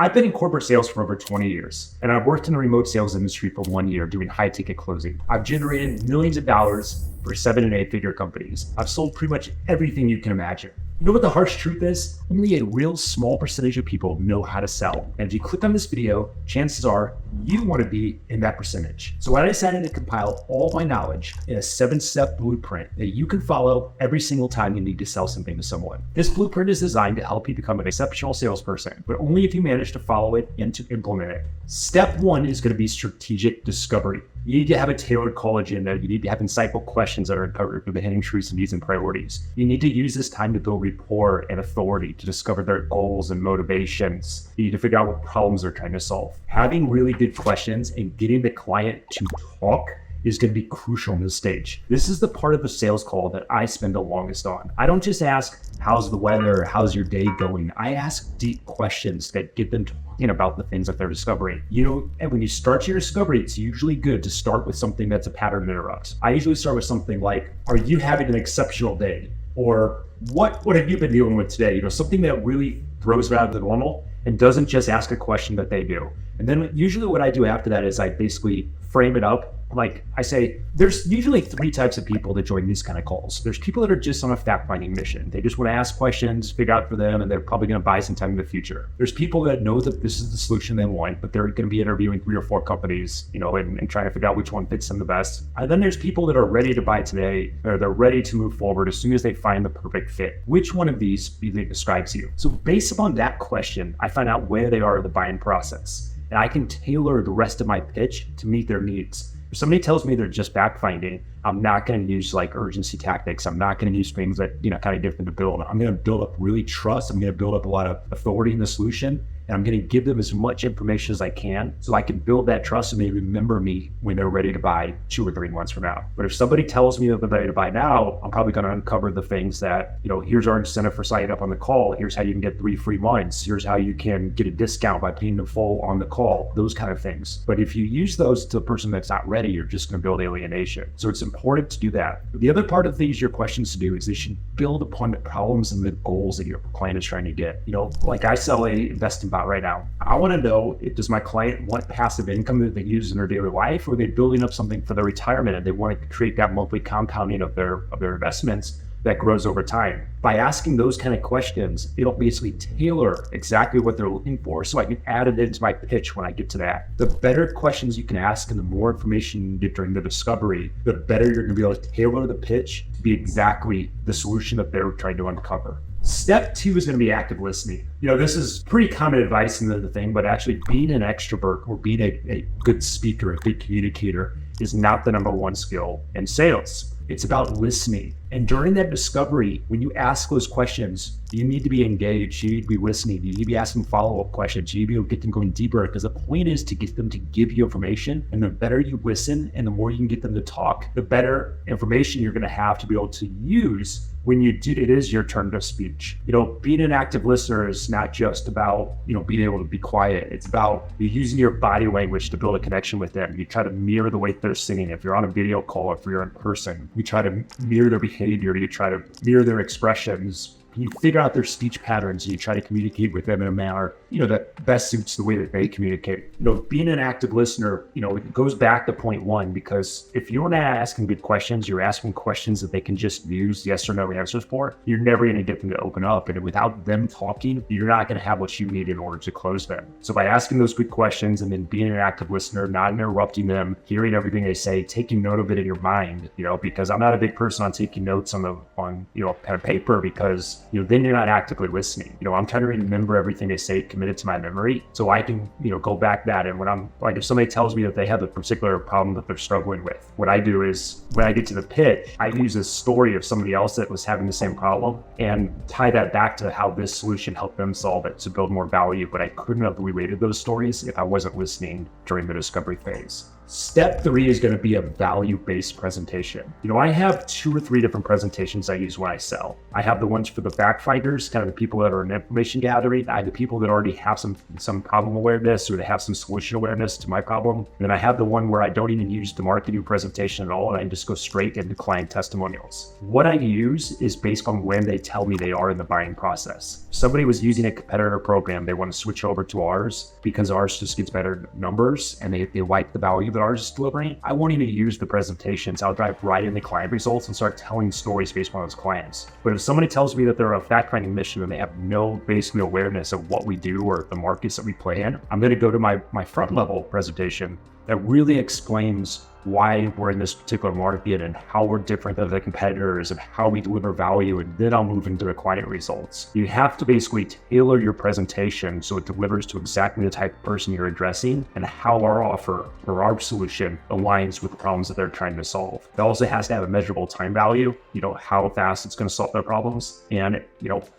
I've been in corporate sales for over 20 years, and I've worked in the remote sales industry for 1 year doing high-ticket closing. I've generated millions of dollars for 7- and 8-figure companies. I've sold pretty much everything you can imagine. You know what the harsh truth is? Only a real small percentage of people know how to sell. And if you click on this video, chances are you want to be in that percentage. So I decided to compile all my knowledge in a 7-step blueprint that you can follow every single time you need to sell something to someone. This blueprint is designed to help you become an exceptional salesperson, but only if you manage to follow it and to implement it. Step 1 is going to be strategic discovery. You need to have a tailored call agenda. You need to have insightful questions that are covered with the hidden truths and needs and priorities. You need to use this time to build rapport and authority to discover their goals and motivations. You need to figure out what problems they're trying to solve. Having really good questions and getting the client to talk is going to be crucial in this stage. This is the part of the sales call that I spend the longest on. I don't just ask, how's the weather? How's your day going? I ask deep questions that get them talking about the things that they're discovering. You know, and when you start your discovery, it's usually good to start with something that's a pattern interrupt. I usually start with something like, are you having an exceptional day? Or what have you been dealing with today? You know, something that really throws it out of the normal and doesn't just ask a question that they do. And then usually what I do after that is I basically frame it up. Like I say, there's usually 3 types of people that join these kind of calls. There's people that are just on a fact-finding mission. They just want to ask questions, figure out for them, and they're probably going to buy sometime in the future. There's people that know that this is the solution they want, but they're going to be interviewing 3 or 4 companies, you know, and trying to figure out which one fits them the best. And then there's people that are ready to buy today, or they're ready to move forward as soon as they find the perfect fit. Which one of these do you think describes you? So based upon that question, I find out where they are in the buying process, and I can tailor the rest of my pitch to meet their needs. If somebody tells me they're just fact-finding, I'm not going to use like urgency tactics. I'm not going to use things that, you know, kind of different to build. I'm going to build up really trust. I'm going to build up a lot of authority in the solution. And I'm going to give them as much information as I can so I can build that trust and they remember me when they're ready to buy 2 or 3 months from now. But if somebody tells me that they're ready to buy now, I'm probably going to uncover the things that, you know, here's our incentive for signing up on the call. Here's how you can get 3 free months. Here's how you can get a discount by paying the full on the call, those kind of things. But if you use those to a person that's not ready, you're just going to build alienation. So it's important to do that. The other part of these, your questions to do is they should build upon the problems and the goals that your client is trying to get. You know, like I sell a investing bot right now. I want to know, does my client want passive income that they use in their daily life, or are they building up something for their retirement and they want to create that monthly compounding of their investments that grows over time? By asking those kind of questions, it'll basically tailor exactly what they're looking for so I can add it into my pitch when I get to that. The better questions you can ask and the more information you get during the discovery, the better you're going to be able to tailor the pitch to be exactly the solution that they're trying to uncover. Step 2 is going to be active listening. You know, this is pretty common advice in the thing, but actually being an extrovert or being a good speaker, a good communicator is not the number 1 skill in sales. It's about listening. And during that discovery, when you ask those questions, you need to be engaged. You need to be listening. You need to be asking follow-up questions. You need to be able to get them going deeper, because the point is to get them to give you information. And the better you listen and the more you can get them to talk, the better information you're going to have to be able to use when it is your turn to speech. You know, being an active listener is not just about, you know, being able to be quiet. It's about you using your body language to build a connection with them. You try to mirror the way they're singing. If you're on a video call, if you're in person, you try to mirror their behavior. You try to mirror their expressions. You figure out their speech patterns and you try to communicate with them in a manner, you know, that best suits the way that they communicate. You know, being an active listener, you know, it goes back to point 1, because if you're not asking good questions, you're asking questions that they can just use yes or no answers for, you're never going to get them to open up. And without them talking, you're not going to have what you need in order to close them. So by asking those good questions and then being an active listener, not interrupting them, hearing everything they say, taking note of it in your mind, you know, because I'm not a big person on taking notes on you know, pen and paper, because you know, then you're not actively listening. You know, I'm trying to remember everything they say, committed to my memory, so I can, you know, go back that. And when I'm like, if somebody tells me that they have a particular problem that they're struggling with, what I do is when I get to the pitch, I use a story of somebody else that was having the same problem and tie that back to how this solution helped them solve it to build more value. But I couldn't have related those stories if I wasn't listening during the discovery phase. Step 3 is going to be a value-based presentation. I have 2 or 3 different presentations I use when I sell. I have the ones for the fact finders, kind of the people that are in information gathering. I have the people that already have some problem awareness, or they have some solution awareness to my problem. And then I have the one where I don't even use the marketing presentation at all, and I just go straight into client testimonials. What I use is based on when they tell me they are in the buying process. If somebody was using a competitor program, they want to switch over to ours because ours just gets better numbers and they like the value that ours is delivering. I won't even use the presentations. I'll dive right into client results and start telling stories based on those clients. But if somebody tells me that they're a fact-finding mission and they have no basic awareness of what we do or the markets that we play in, I'm going to go to my front level presentation that really explains why we're in this particular market and how we're different than the competitors and how we deliver value, and then I'll move into the client results. You have to basically tailor your presentation so it delivers to exactly the type of person you're addressing and how our offer or our solution aligns with the problems that they're trying to solve. It also has to have a measurable time value, how fast it's going to solve their problems, and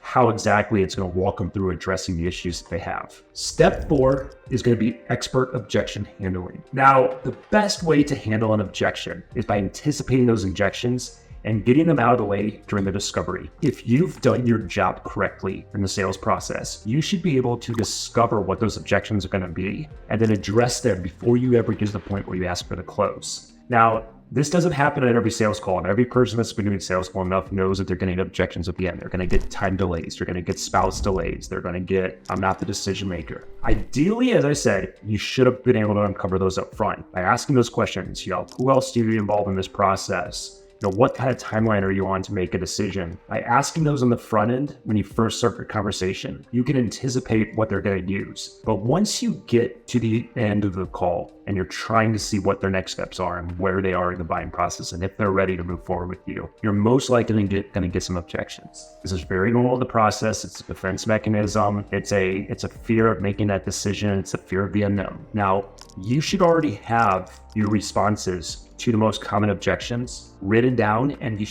how exactly it's going to walk them through addressing the issues that they have. Step 4 is going to be expert objection handling. Now, the best way to handle an objection is by anticipating those objections and getting them out of the way during the discovery. If you've done your job correctly in the sales process, you should be able to discover what those objections are going to be and then address them before you ever get to the point where you ask for the close. Now, this doesn't happen at every sales call, and every person that's been doing sales call enough knows that they're going to get objections at the end. They're going to get time delays. They're going to get spouse delays. They're going to get, I'm not the decision maker. Ideally, as I said, you should have been able to uncover those up front by asking those questions. Who else do you involve in this process? What kind of timeline are you on to make a decision? By asking those on the front end, when you first start the conversation, you can anticipate what they're going to use. But once you get to the end of the call and you're trying to see what their next steps are and where they are in the buying process and if they're ready to move forward with you, you're most likely going to get some objections. This is very normal in the process. It's a defense mechanism. It's a fear of making that decision. It's a fear of the unknown. Now, you should already have your responses to the most common objections written down, and you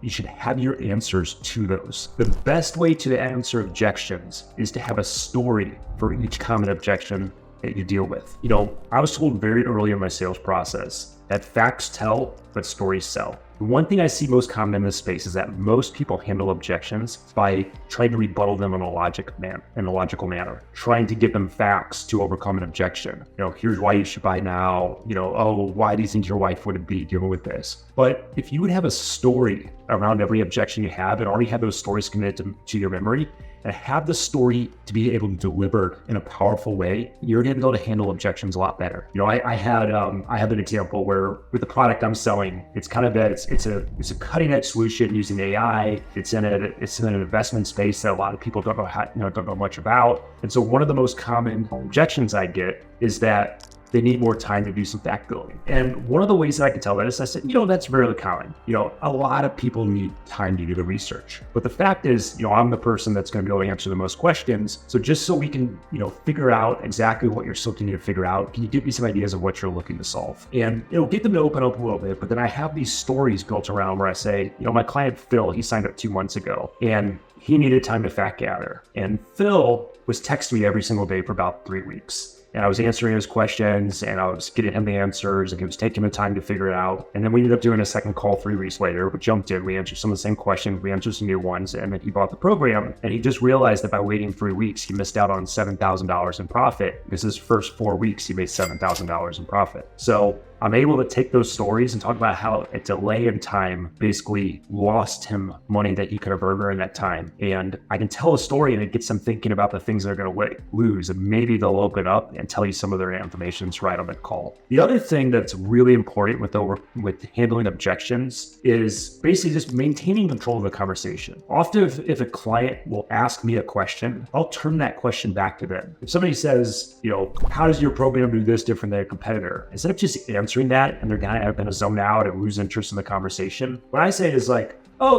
should have your answers to those. The best way to answer objections is to have a story for each common objection that you deal with. I was told very early in my sales process that facts tell, but stories sell. The one thing I see most common in this space is that most people handle objections by trying to rebuttal them in a logical manner, trying to give them facts to overcome an objection. Here's why you should buy now. Why do you think your wife would be dealing with this? But if you would have a story around every objection you have and already have those stories committed to your memory, and have the story to be able to deliver in a powerful way, you're going to be able to handle objections a lot better. I have an example where with the product I'm selling, it's kind of it's a cutting edge solution using AI. It's in an investment space that a lot of people don't know much about. And so one of the most common objections I get is that they need more time to do some fact building. And one of the ways that I can tell that is I said, that's very common. A lot of people need time to do the research. But the fact is, I'm the person that's going to be able to answer the most questions. So just so we can, figure out exactly what you're looking to figure out, can you give me some ideas of what you're looking to solve? And, get them to open up a little bit. But then I have these stories built around where I say, my client Phil, he signed up 2 months ago and he needed time to fact gather. And Phil was texting me every single day for about 3 weeks. And I was answering his questions and I was getting him the answers and he was taking the time to figure it out. And then we ended up doing a second call 3 weeks later. We jumped in, we answered some of the same questions, we answered some new ones, and then he bought the program. And he just realized that by waiting 3 weeks, he missed out on $7,000 in profit because his first 4 weeks, he made $7,000 in profit. So I'm able to take those stories and talk about how a delay in time basically lost him money that he could have earned during that time. And I can tell a story and it gets them thinking about the things they're going to lose. And maybe they'll open up and tell you some of their information right on the call. The other thing that's really important with handling objections is basically just maintaining control of the conversation. Often if a client will ask me a question, I'll turn that question back to them. If somebody says, how does your program do this different than a competitor? Instead of just answering that and they're kind of going to zone out and lose interest in the conversation, what I say is like, oh,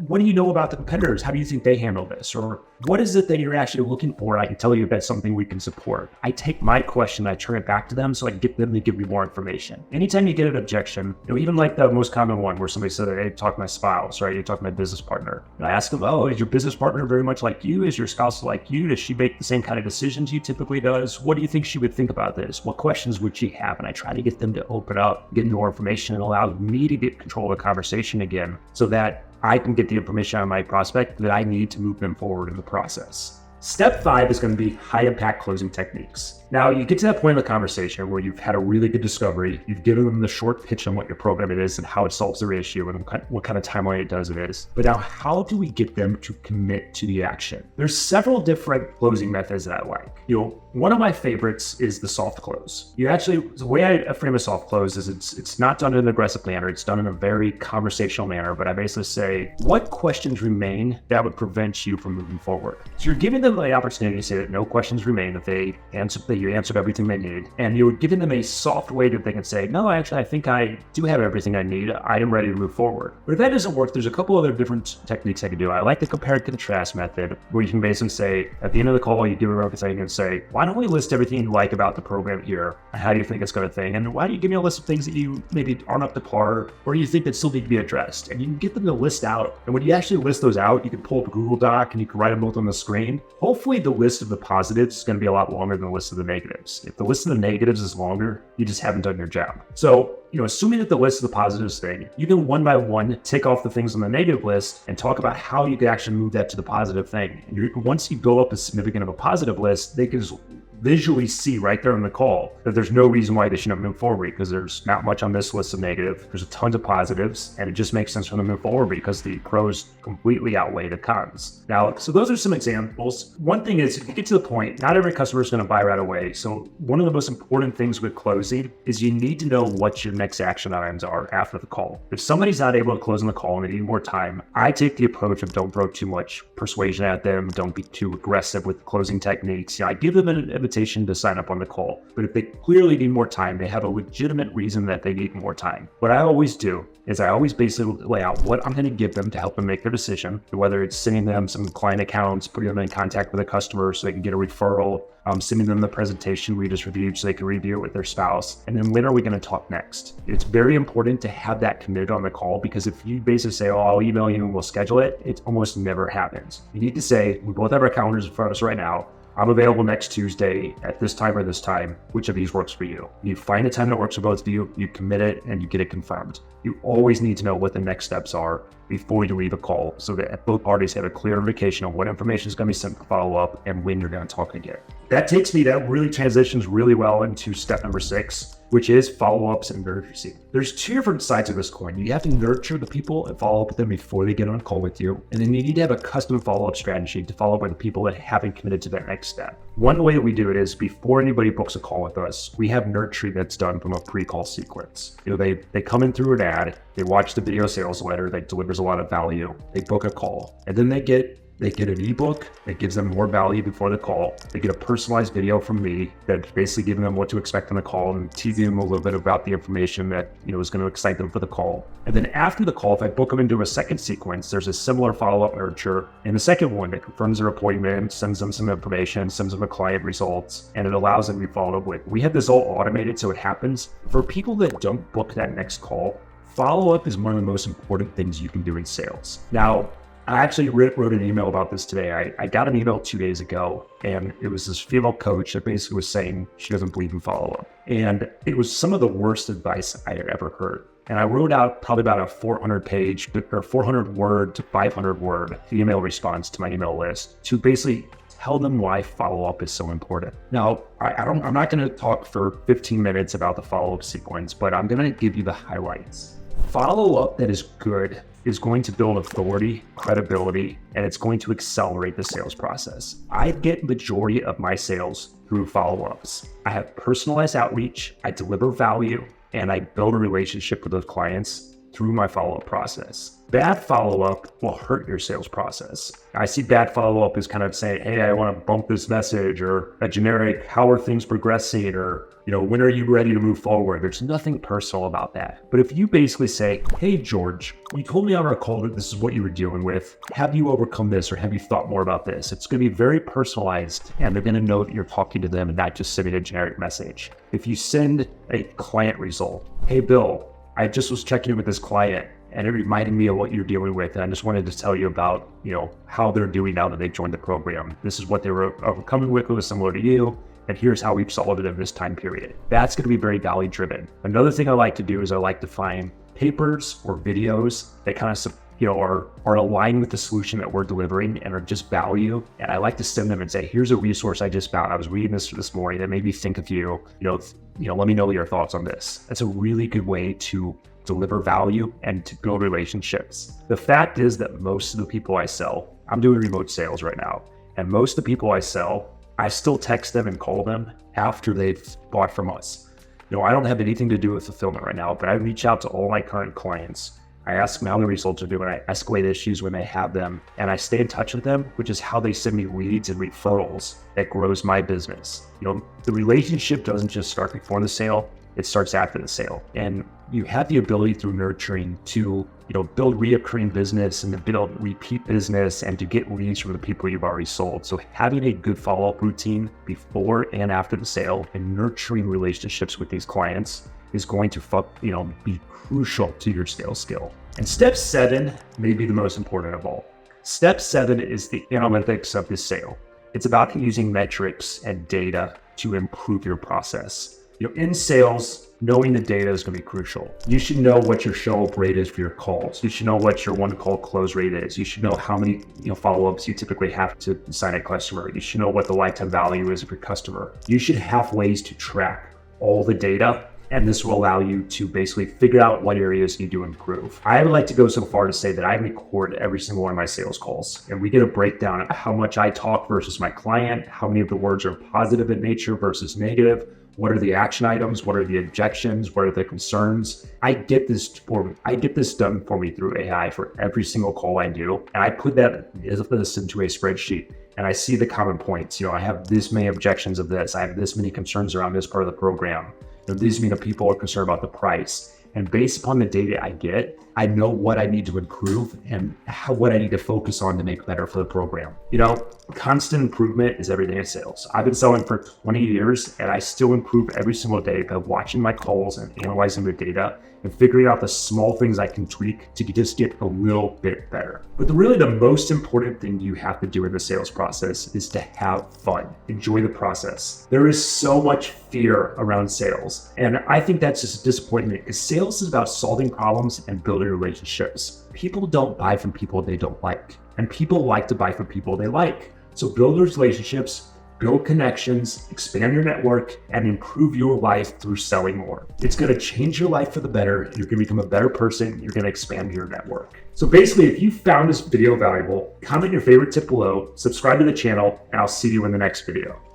what do you know about the competitors? How do you think they handle this? Or What is it that you're actually looking for? I can tell you if that's something we can support. I take my question, I turn it back to them so I can get them to give me more information. Anytime you get an objection, even like the most common one where somebody said, hey, talk to my spouse, right? You talk to my business partner. And I ask them, oh, is your business partner very much like you? Is your spouse like you? Does she make the same kind of decisions you typically does? What do you think she would think about this? What questions would she have? And I try to get them to open up, get more information, and allow me to get control of the conversation again so that I can get the information on my prospect that I need to move them forward in the process. Step 5 is going to be high impact closing techniques. Now, you get to that point in the conversation where you've had a really good discovery, you've given them the short pitch on what your program it is and how it solves their issue and what kind of timeline it does it is. But now, how do we get them to commit to the action? There's several different closing methods that I like. One of my favorites is the soft close. The way I frame a soft close is it's not done in an aggressive manner, it's done in a very conversational manner, but I basically say, what questions remain that would prevent you from moving forward? So you're giving them the opportunity to say that no questions remain, that you answered everything they need, and you're giving them a soft way that they can say, no, actually, I think I do have everything I need. I am ready to move forward. But if that doesn't work, there's a couple other different techniques I can do. I like the compare and contrast method, where you can basically say, at the end of the call, you give them everything and say, why don't we list everything you like about the program here? How do you think it's going to thing? And why don't you give me a list of things that you maybe aren't up to par, or you think that still need to be addressed? And you can get them to list out. And when you actually list those out, you can pull up a Google Doc and you can write them both on the screen. Hopefully the list of the positives is going to be a lot longer than the list of the negatives. If the list of the negatives is longer, you just haven't done your job. So, assuming that the list of the positives thing, you can one by one tick off the things on the negative list and talk about how you can actually move that to the positive thing. And once you build up a significant of a positive list, they can just visually see right there in the call that there's no reason why they shouldn't move forward, because there's not much on this list of negative. There's a tons of positives, and it just makes sense for them to move forward because the pros completely outweigh the cons. Now, so those are some examples. One thing is, if you get to the point, not every customer is going to buy right away. So one of the most important things with closing is you need to know what your next action items are after the call. If somebody's not able to close on the call and they need more time, I take the approach of don't throw too much persuasion at them. Don't be too aggressive with closing techniques. I give them an invitation to sign up on the call. But if they clearly need more time, they have a legitimate reason that they need more time. What I always do is I always basically lay out what I'm going to give them to help them make their decision, whether it's sending them some client accounts, putting them in contact with a customer so they can get a referral, sending them the presentation we just reviewed so they can review it with their spouse. And then when are we going to talk next? It's very important to have that committed on the call, because if you basically say, oh, I'll email you and we'll schedule it, it almost never happens. You need to say, we both have our calendars in front of us right now. I'm available next Tuesday at this time or this time. Which of these works for you? You find a time that works for both of you, you commit it, and you get it confirmed. You always need to know what the next steps are before you leave a call so that both parties have a clear indication of what information is going to be sent for follow-up and when you're going to talk again. That really transitions really well into step number 6, which is follow-ups and nurturing. There's two different sides of this coin. You have to nurture the people and follow up with them before they get on a call with you. And then you need to have a custom follow-up strategy to follow up with the people that haven't committed to that next step. One way that we do it is before anybody books a call with us, we have nurturing that's done from a pre-call sequence. They come in through an ad, they watch the video sales letter that delivers a lot of value, they book a call, and then they get an ebook that gives them more value before the call. They get a personalized video from me that's basically giving them what to expect on the call and teasing them a little bit about the information that is going to excite them for the call. And then after the call, if I book them into a second sequence, there's a similar follow-up nurture in the second one that confirms their appointment, sends them some information, sends them the client results, and it allows them to be followed up with. We have this all automated so it happens. For people that don't book that next call, follow-up is one of the most important things you can do in sales. Now, I actually wrote an email about this today. I got an email 2 days ago, and it was this female coach that basically was saying she doesn't believe in follow-up. And it was some of the worst advice I had ever heard. And I wrote out probably about a 400-page or 400-word to 500-word email response to my email list to basically tell them why follow-up is so important. Now, I'm not going to talk for 15 minutes about the follow-up sequence, but I'm going to give you the highlights. Follow-up that is good is going to build authority, credibility, and it's going to accelerate the sales process. I get majority of my sales through follow-ups. I have personalized outreach, I deliver value, and I build a relationship with those clients through my follow-up process. Bad follow-up will hurt your sales process. I see bad follow-up as kind of saying, hey, I want to bump this message, or a generic, how are things progressing, or when are you ready to move forward? There's nothing personal about that. But if you basically say, hey, George, you told me on our call that this is what you were dealing with. Have you overcome this, or have you thought more about this? It's going to be very personalized, and they're going to know that you're talking to them and not just sending a generic message. If you send a client result, hey, Bill, I just was checking in with this client, and it reminded me of what you're dealing with. And I just wanted to tell you about, how they're doing now that they've joined the program. This is what they were overcoming with. It was similar to you. And here's how we've solved it in this time period. That's going to be very value driven. Another thing I like to do is I like to find papers or videos that kind of, are aligned with the solution that we're delivering and are just value. And I like to send them and say, here's a resource I just found. I was reading this morning that made me think of you. Let me know your thoughts on this. That's a really good way to deliver value and to build relationships. The fact is that most of the people I sell, I'm doing remote sales right now, and most of the people I sell, I still text them and call them after they've bought from us. I don't have anything to do with fulfillment right now, but I reach out to all my current clients. I ask them how the results are doing. I escalate issues when they have them, and I stay in touch with them, which is how they send me leads and referrals that grows my business. The relationship doesn't just start before the sale, it starts after the sale. And you have the ability through nurturing to, build reoccurring business and to build repeat business and to get leads from the people you've already sold. So having a good follow-up routine before and after the sale and nurturing relationships with these clients is going to be crucial to your sales skill. And step 7 may be the most important of all. Step 7 is the analytics of the sale. It's about using metrics and data to improve your process. In sales, knowing the data is going to be crucial. You should know what your show-up rate is for your calls. You should know what your one-call close rate is. You should know how many follow-ups you typically have to sign a customer. You should know what the lifetime value is of your customer. You should have ways to track all the data, and this will allow you to basically figure out what areas you need to improve. I would like to go so far to say that I record every single one of my sales calls, and we get a breakdown of how much I talk versus my client, how many of the words are positive in nature versus negative, what are the action items, what are the objections, what are the concerns. I get this done for me through AI for every single call I do, and I put this into a spreadsheet. And I see the common points. I have this many objections of this. I have this many concerns around this part of the program. These mean that people are concerned about the price. And based upon the data I get, I know what I need to improve and what I need to focus on to make better for the program. Constant improvement is everything in sales. I've been selling for 20 years and I still improve every single day by watching my calls and analyzing the data and figuring out the small things I can tweak to just get a little bit better. But really the most important thing you have to do in the sales process is to have fun. Enjoy the process. There is so much fear around sales. And I think that's just a disappointment because sales is about solving problems and building relationships. People don't buy from people they don't like, and people like to buy from people they like. So build those relationships, build connections, expand your network, and improve your life through selling more. It's going to change your life for the better. You're going to become a better person. You're going to expand your network. So basically, if you found this video valuable, comment your favorite tip below, subscribe to the channel, and I'll see you in the next video.